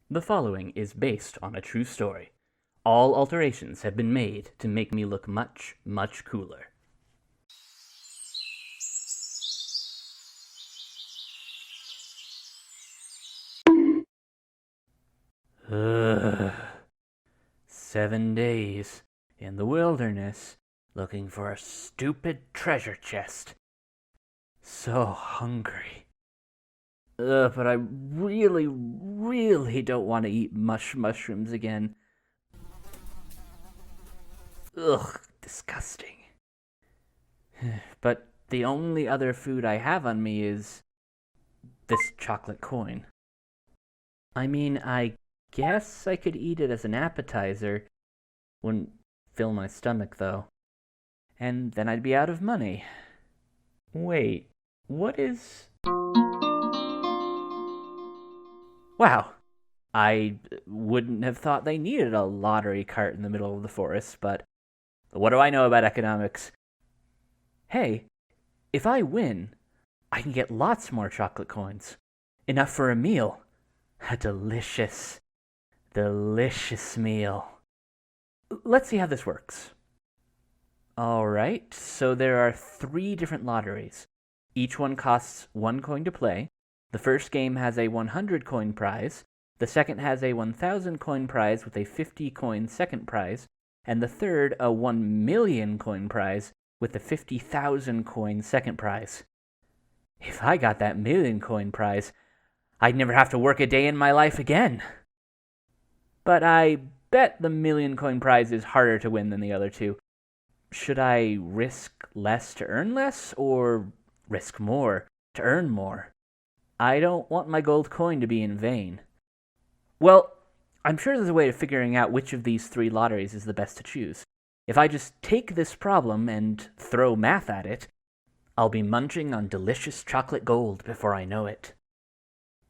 The following is based on a true story. All alterations have been made to make me look much, much cooler. Ugh. 7 days in the wilderness looking for a stupid treasure chest. So hungry. But I really, really don't want to eat mushrooms again. Ugh, disgusting. But the only other food I have on me is this chocolate coin. I mean, I guess I could eat it as an appetizer. Wouldn't fill my stomach, though. And then I'd be out of money. Wait, what is. Wow. I wouldn't have thought they needed a lottery cart in the middle of the forest, but what do I know about economics? Hey, if I win, I can get lots more chocolate coins. Enough for a meal. A delicious, delicious meal. Let's see how this works. Alright, so there are 3 different lotteries. Each one costs 1 coin to play. The first game has a 100 coin prize. The second has a 1,000 coin prize with a 50 coin second prize. And the third, a 1 million coin prize with a 50,000 coin second prize. If I got that million coin prize, I'd never have to work a day in my life again. But I bet the million coin prize is harder to win than the other 2. Should I risk less to earn less, or risk more to earn more? I don't want my gold coin to be in vain. Well, I'm sure there's a way of figuring out which of these 3 lotteries is the best to choose. If I just take this problem and throw math at it, I'll be munching on delicious chocolate gold before I know it.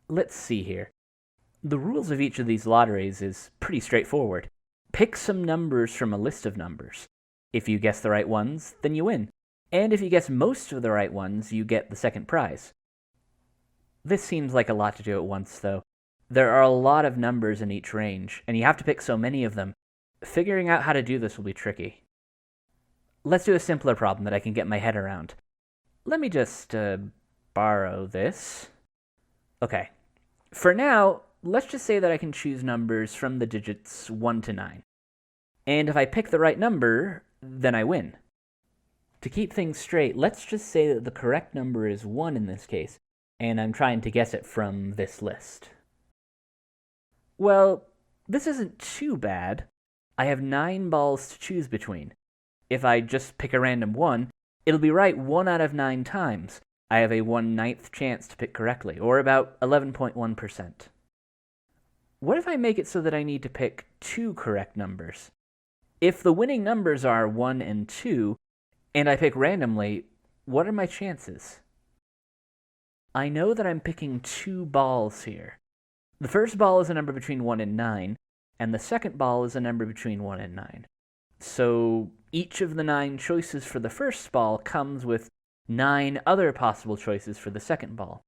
Let's see here. The rules of each of these lotteries is pretty straightforward. Pick some numbers from a list of numbers. If you guess the right ones, then you win. And if you guess most of the right ones, you get the second prize. This seems like a lot to do at once, though. There are a lot of numbers in each range, and you have to pick so many of them. Figuring out how to do this will be tricky. Let's do a simpler problem that I can get my head around. Let me just borrow this. Okay. For now, let's just say that I can choose numbers from the digits 1 to 9. And if I pick the right number, then I win. To keep things straight, let's just say that the correct number is 1 in this case, and I'm trying to guess it from this list. Well, this isn't too bad. I have 9 balls to choose between. If I just pick a random 1, it'll be right 1 out of 9 times. I have a 1/9 chance to pick correctly, or about 11.1%. What if I make it so that I need to pick 2 correct numbers? If the winning numbers are 1 and 2, and I pick randomly, what are my chances? I know that I'm picking 2 balls here. The first ball is a number between 1 and 9, and the second ball is a number between 1 and 9. So each of the 9 choices for the first ball comes with 9 other possible choices for the second ball.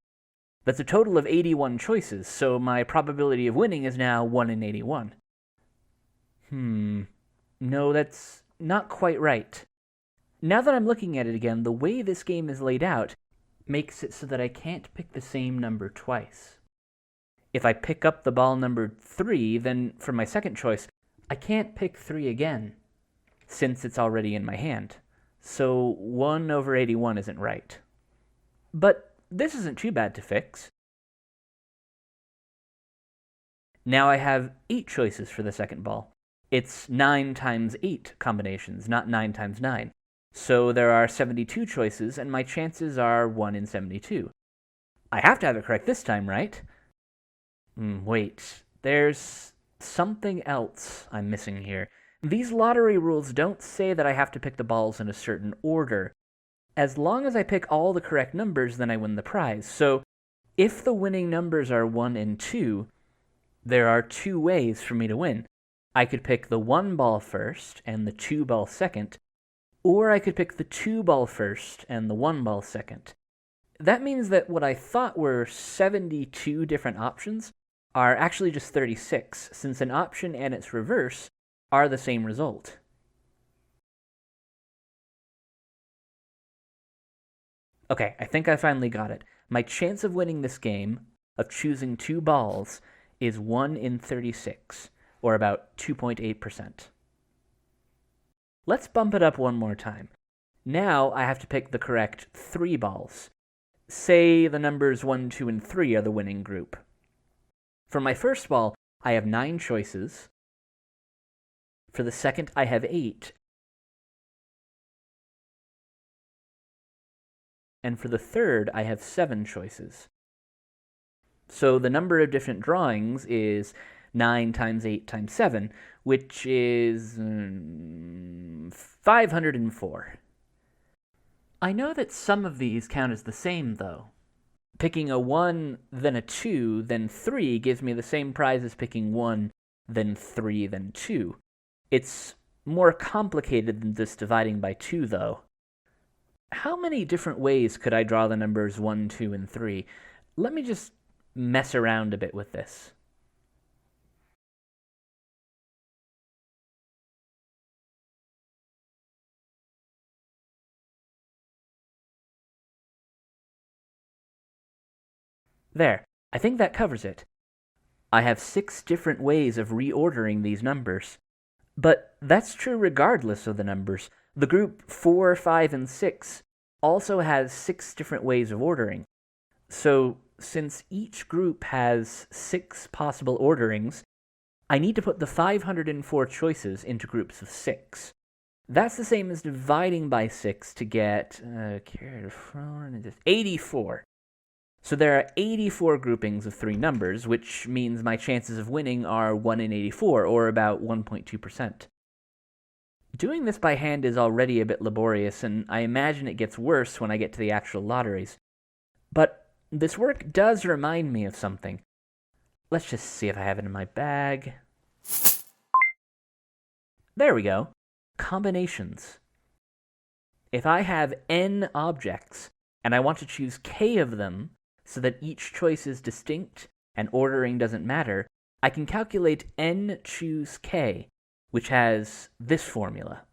That's a total of 81 choices, so my probability of winning is now 1 in 81. No, that's not quite right. Now that I'm looking at it again, the way this game is laid out makes it so that I can't pick the same number twice. If I pick up the ball numbered 3, then for my second choice, I can't pick 3 again, since it's already in my hand. So 1 over 81 isn't right. But this isn't too bad to fix. Now I have 8 choices for the second ball. It's 9 times 8 combinations, not 9 times 9. So there are 72 choices, and my chances are 1 in 72. I have to have it correct this time, right? Wait, there's something else I'm missing here. These lottery rules don't say that I have to pick the balls in a certain order. As long as I pick all the correct numbers, then I win the prize. So if the winning numbers are 1 and 2, there are 2 ways for me to win. I could pick the 1 ball first and the 2 ball second, or I could pick the 2 ball first and the 1 ball second. That means that what I thought were 72 different options are actually just 36, since an option and its reverse are the same result. Okay, I think I finally got it. My chance of winning this game, of choosing 2 balls, is 1 in 36, or about 2.8%. Let's bump it up one more time. Now I have to pick the correct 3 balls. Say the numbers 1, 2, and 3 are the winning group. For my first ball, I have 9 choices. For the second, I have 8. And for the third, I have 7 choices. So the number of different drawings is 9 times 8 times 7, which is 504. I know that some of these count as the same, though. Picking a 1, then a 2, then 3 gives me the same prize as picking 1, then 3, then 2. It's more complicated than just dividing by 2, though. How many different ways could I draw the numbers 1, 2, and 3? Let me just mess around a bit with this. There, I think that covers it. I have 6 different ways of reordering these numbers. But that's true regardless of the numbers. The group 4, 5, and 6 also has 6 different ways of ordering. So, since each group has 6 possible orderings, I need to put the 504 choices into groups of 6. That's the same as dividing by 6 to get 84. So there are 84 groupings of 3 numbers, which means my chances of winning are 1 in 84, or about 1.2%. Doing this by hand is already a bit laborious, and I imagine it gets worse when I get to the actual lotteries. But this work does remind me of something. Let's just see if I have it in my bag. There we go. Combinations. If I have n objects, and I want to choose k of them, so that each choice is distinct and ordering doesn't matter, I can calculate n choose k, which has this formula.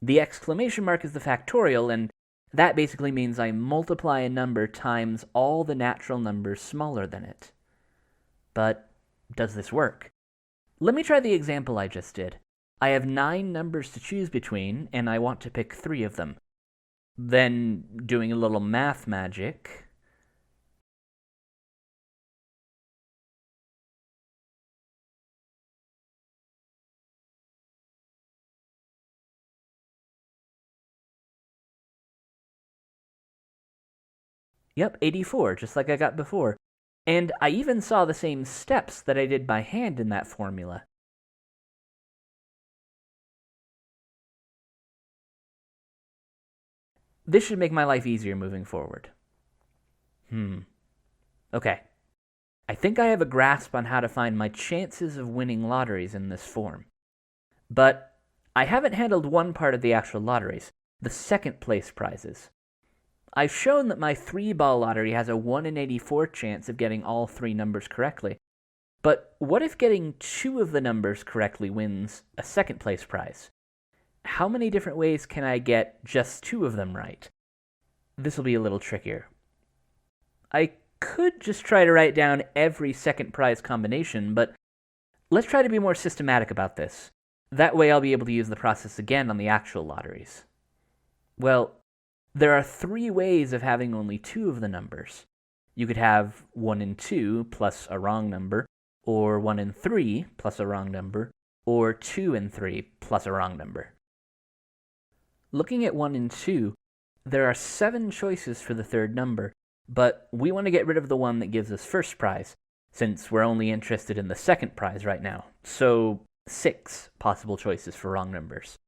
The exclamation mark is the factorial, and that basically means I multiply a number times all the natural numbers smaller than it. But does this work? Let me try the example I just did. I have 9 numbers to choose between, and I want to pick 3 of them. Then, doing a little math magic, yep, 84, just like I got before. And I even saw the same steps that I did by hand in that formula. This should make my life easier moving forward. Okay. I think I have a grasp on how to find my chances of winning lotteries in this form. But I haven't handled one part of the actual lotteries, the second place prizes. I've shown that my 3-ball lottery has a 1 in 84 chance of getting all 3 numbers correctly. But what if getting 2 of the numbers correctly wins a second place prize? How many different ways can I get just 2 of them right? This will be a little trickier. I could just try to write down every second prize combination, but let's try to be more systematic about this. That way I'll be able to use the process again on the actual lotteries. Well, there are 3 ways of having only 2 of the numbers. You could have 1 in 2 plus a wrong number, or 1 in 3 plus a wrong number, or 2 in 3 plus a wrong number. Looking at 1 in 2, there are 7 choices for the third number, but we want to get rid of the one that gives us first prize, since we're only interested in the second prize right now. So 6 possible choices for wrong numbers.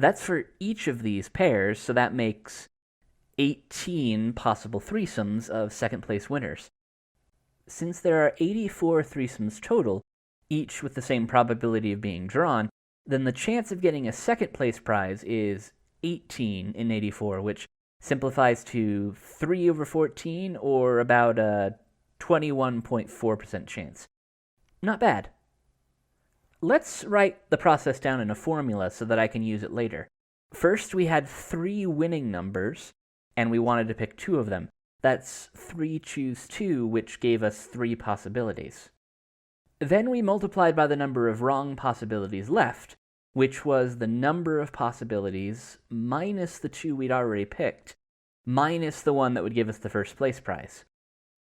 That's for each of these pairs, so that makes 18 possible threesomes of second place winners. Since there are 84 threesomes total, each with the same probability of being drawn, then the chance of getting a second place prize is 18 in 84, which simplifies to 3 over 14, or about 21.4% chance. Not bad. Let's write the process down in a formula so that I can use it later. First, we had 3 winning numbers, and we wanted to pick 2 of them. That's 3 choose 2, which gave us 3 possibilities. Then we multiplied by the number of wrong possibilities left, which was the number of possibilities minus the 2 we'd already picked, minus the one that would give us the first place prize.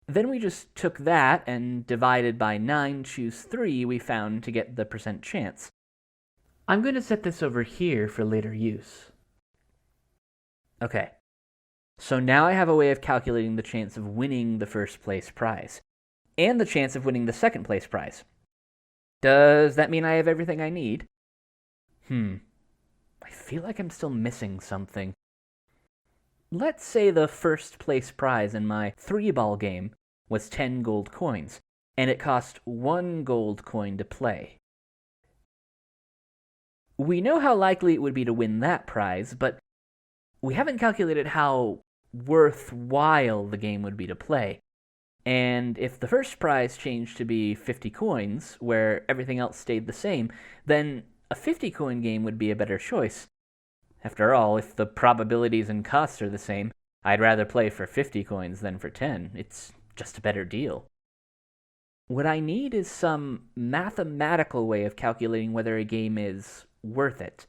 Then we just took that and divided by 9 choose 3 we found to get the percent chance. I'm going to set this over here for later use. Okay, so now I have a way of calculating the chance of winning the first place prize, and the chance of winning the second place prize. Does that mean I have everything I need? I feel like I'm still missing something. Let's say the first place prize in my 3-ball game was 10 gold coins, and it cost 1 gold coin to play. We know how likely it would be to win that prize, but we haven't calculated how worthwhile the game would be to play. And if the first prize changed to be 50 coins, where everything else stayed the same, then a 50-coin game would be a better choice. After all, if the probabilities and costs are the same, I'd rather play for 50 coins than for 10. It's just a better deal. What I need is some mathematical way of calculating whether a game is worth it.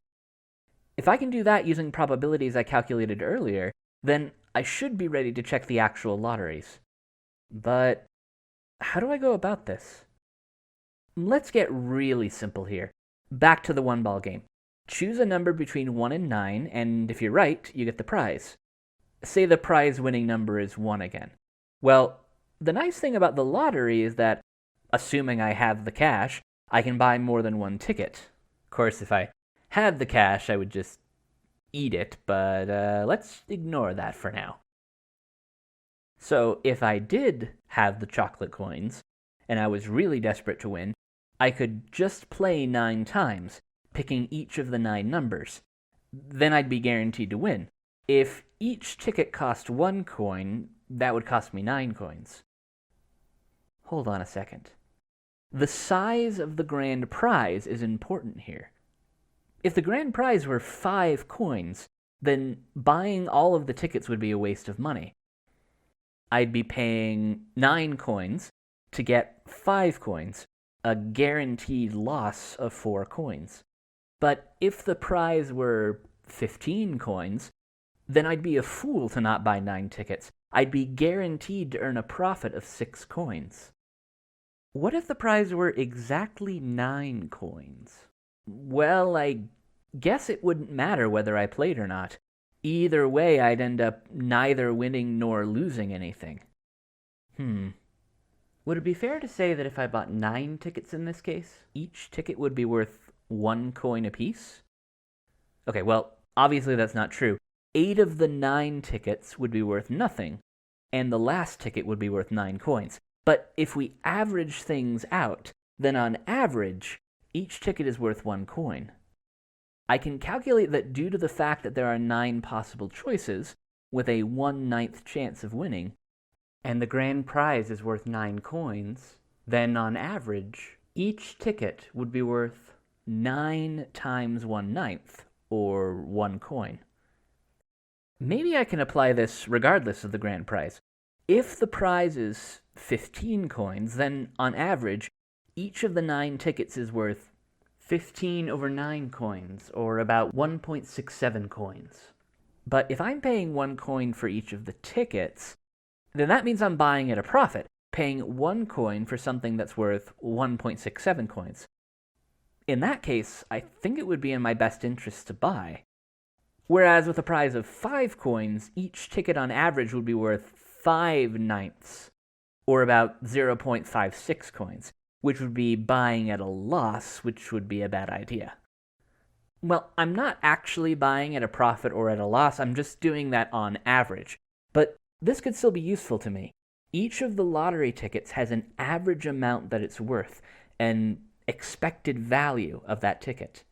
If I can do that using probabilities I calculated earlier, then I should be ready to check the actual lotteries. But how do I go about this? Let's get really simple here. Back to the 1-ball game. Choose a number between 1 and 9, and if you're right, you get the prize. Say the prize-winning number is 1 again. Well, the nice thing about the lottery is that, assuming I have the cash, I can buy more than 1 ticket. Of course, if I had the cash, I would just eat it, but let's ignore that for now. So if I did have the chocolate coins, and I was really desperate to win, I could just play 9 times, picking each of the 9 numbers. Then I'd be guaranteed to win. If each ticket cost 1 coin, that would cost me 9 coins. Hold on a second. The size of the grand prize is important here. If the grand prize were 5 coins, then buying all of the tickets would be a waste of money. I'd be paying 9 coins to get 5 coins, a guaranteed loss of 4 coins. But if the prize were 15 coins, then I'd be a fool to not buy 9 tickets. I'd be guaranteed to earn a profit of 6 coins. What if the prize were exactly 9 coins? Well, I guess it wouldn't matter whether I played or not. Either way, I'd end up neither winning nor losing anything. Would it be fair to say that if I bought 9 tickets in this case, each ticket would be worth 1 coin apiece? Okay, well, obviously that's not true. 8 of the 9 tickets would be worth nothing, and the last ticket would be worth 9 coins. But if we average things out, then on average, each ticket is worth 1 coin. I can calculate that due to the fact that there are 9 possible choices, with a 1/9 chance of winning, and the grand prize is worth 9 coins, then on average, each ticket would be worth 9 times 1/9, or 1 coin. Maybe I can apply this regardless of the grand prize. If the prize is 15 coins, then on average, each of the 9 tickets is worth 15 over 9 coins, or about 1.67 coins. But if I'm paying 1 coin for each of the tickets, then that means I'm buying at a profit, paying 1 coin for something that's worth 1.67 coins. In that case, I think it would be in my best interest to buy. Whereas with a prize of 5 coins, each ticket on average would be worth 5/9, or about 0.56 coins, which would be buying at a loss, which would be a bad idea. Well, I'm not actually buying at a profit or at a loss, I'm just doing that on average. But this could still be useful to me. Each of the lottery tickets has an average amount that it's worth, an expected value of that ticket.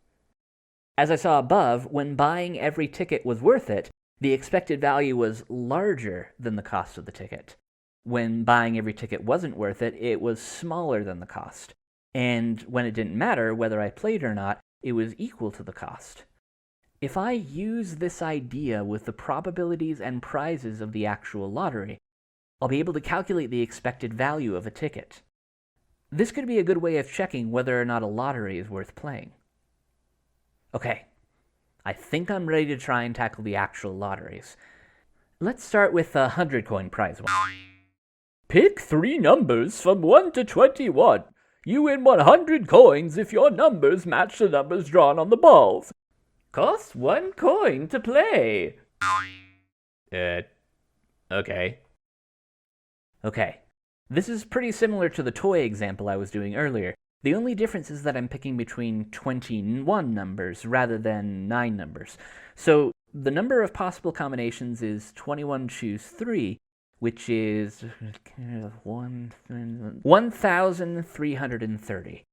As I saw above, when buying every ticket was worth it, the expected value was larger than the cost of the ticket. When buying every ticket wasn't worth it, it was smaller than the cost. And when it didn't matter whether I played or not, it was equal to the cost. If I use this idea with the probabilities and prizes of the actual lottery, I'll be able to calculate the expected value of a ticket. This could be a good way of checking whether or not a lottery is worth playing. Okay, I think I'm ready to try and tackle the actual lotteries. Let's start with the 100-coin prize one. Pick 3 numbers from 1 to 21. You win 100 coins if your numbers match the numbers drawn on the balls. Costs 1 coin to play. Okay. Okay. This is pretty similar to the toy example I was doing earlier. The only difference is that I'm picking between 21 numbers rather than 9 numbers. So the number of possible combinations is 21 choose 3, which is 1,330.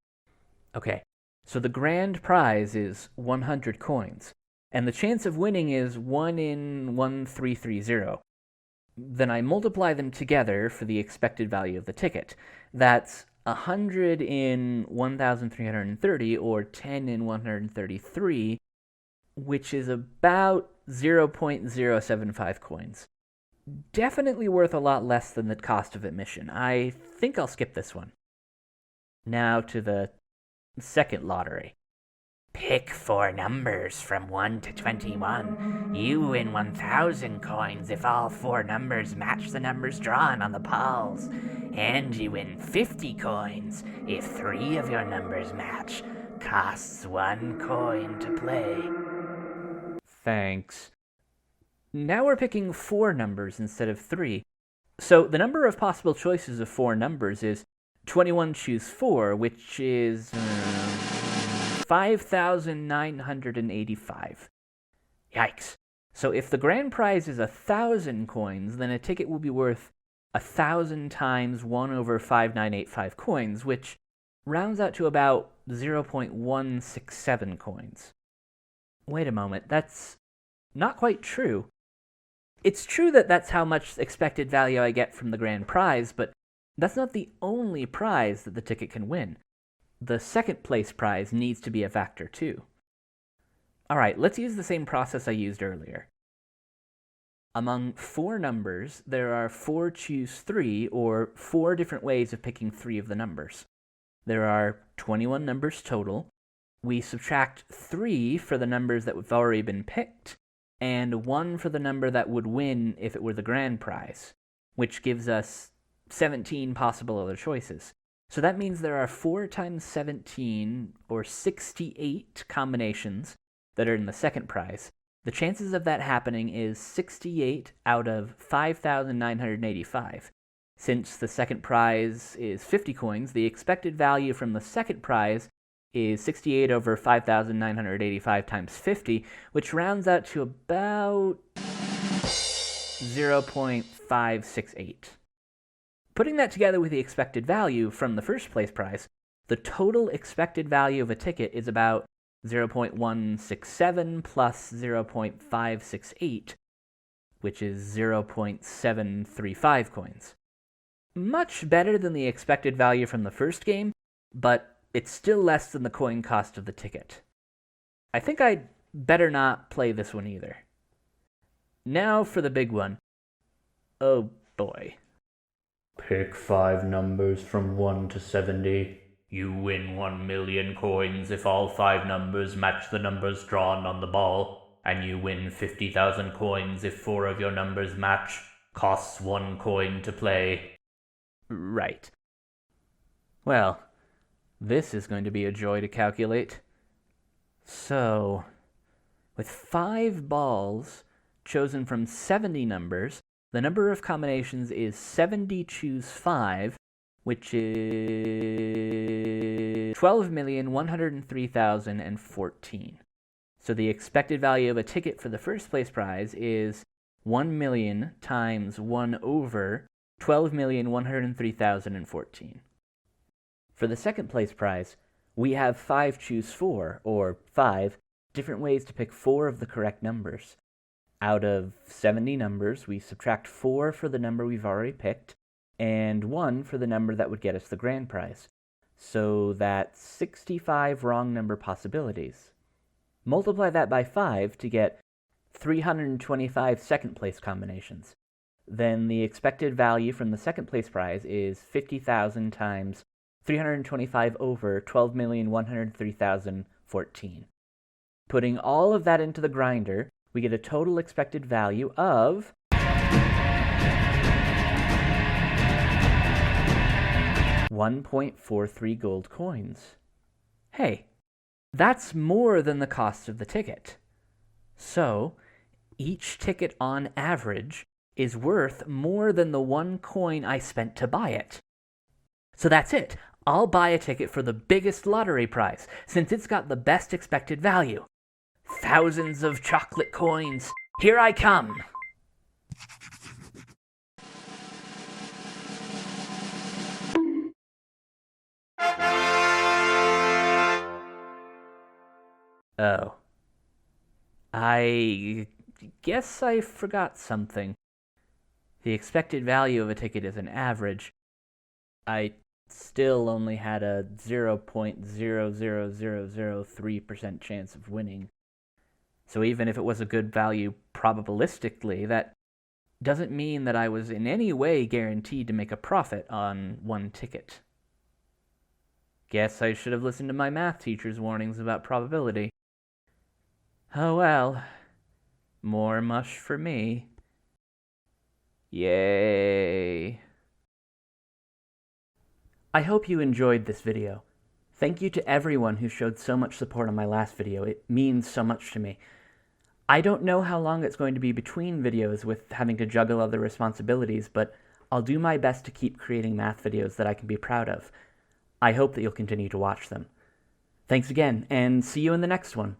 Okay, so the grand prize is 100 coins, and the chance of winning is 1 in 1,330. Then I multiply them together for the expected value of the ticket. That's 100 in 1,330, or 10 in 133, which is about 0.075 coins. Definitely worth a lot less than the cost of admission. I think I'll skip this one. Now to the second lottery. Pick 4 numbers from 1 to 21. You win 1,000 coins if all 4 numbers match the numbers drawn on the balls. And you win 50 coins if 3 of your numbers match. Costs 1 coin to play. Thanks. Now we're picking 4 numbers instead of 3. So the number of possible choices of 4 numbers is 21 choose 4, which is 5,985. Yikes. So if the grand prize is 1,000 coins, then a ticket will be worth 1,000 times 1 over 5,985 coins, which rounds out to about 0.167 coins. Wait a moment, that's not quite true. It's true that that's how much expected value I get from the grand prize, but that's not the only prize that the ticket can win. The second place prize needs to be a factor too. Alright, let's use the same process I used earlier. Among 4 numbers, there are 4 choose 3, or 4 different ways of picking 3 of the numbers. There are 21 numbers total. We subtract 3 for the numbers that have already been picked, and 1 for the number that would win if it were the grand prize, which gives us 17 possible other choices. So that means there are 4 times 17, or 68 combinations that are in the second prize. The chances of that happening is 68 out of 5,985. Since the second prize is 50 coins, the expected value from the second prize is 68 over 5,985 times 50, which rounds out to about 0.568. Putting that together with the expected value from the first place prize, the total expected value of a ticket is about 0.167 plus 0.568, which is 0.735 coins. Much better than the expected value from the first game, but it's still less than the coin cost of the ticket. I think I'd better not play this one either. Now for the big one. Oh boy. Pick 5 numbers from 1 to 70. You win 1,000,000 coins if all 5 numbers match the numbers drawn on the ball, and you win 50,000 coins if 4 of your numbers match. Costs 1 coin to play. Right. Well, this is going to be a joy to calculate. So, with 5 balls chosen from 70 numbers, the number of combinations is 70 choose 5, which is 12,103,014. So the expected value of a ticket for the first place prize is 1,000,000 times 1 over 12,103,014. For the second place prize, we have 5 choose 4, or 5, different ways to pick 4 of the correct numbers. Out of 70 numbers, we subtract 4 for the number we've already picked, and 1 for the number that would get us the grand prize. So that's 65 wrong number possibilities. Multiply that by 5 to get 325 second place combinations. Then the expected value from the second place prize is 50,000 times 325 over 12,103,014. Putting all of that into the grinder, we get a total expected value of 1.43 gold coins. Hey, that's more than the cost of the ticket. So, each ticket on average is worth more than the 1 coin I spent to buy it. So that's it. I'll buy a ticket for the biggest lottery prize, since it's got the best expected value. Thousands of chocolate coins. Here I come! Oh. I guess I forgot something. The expected value of a ticket is an average. I still only had a 0.00003% chance of winning. So even if it was a good value probabilistically, that doesn't mean that I was in any way guaranteed to make a profit on one ticket. Guess I should have listened to my math teacher's warnings about probability. Oh well, more mush for me. Yay. I hope you enjoyed this video. Thank you to everyone who showed so much support on my last video. It means so much to me. I don't know how long it's going to be between videos with having to juggle other responsibilities, but I'll do my best to keep creating math videos that I can be proud of. I hope that you'll continue to watch them. Thanks again, and see you in the next one.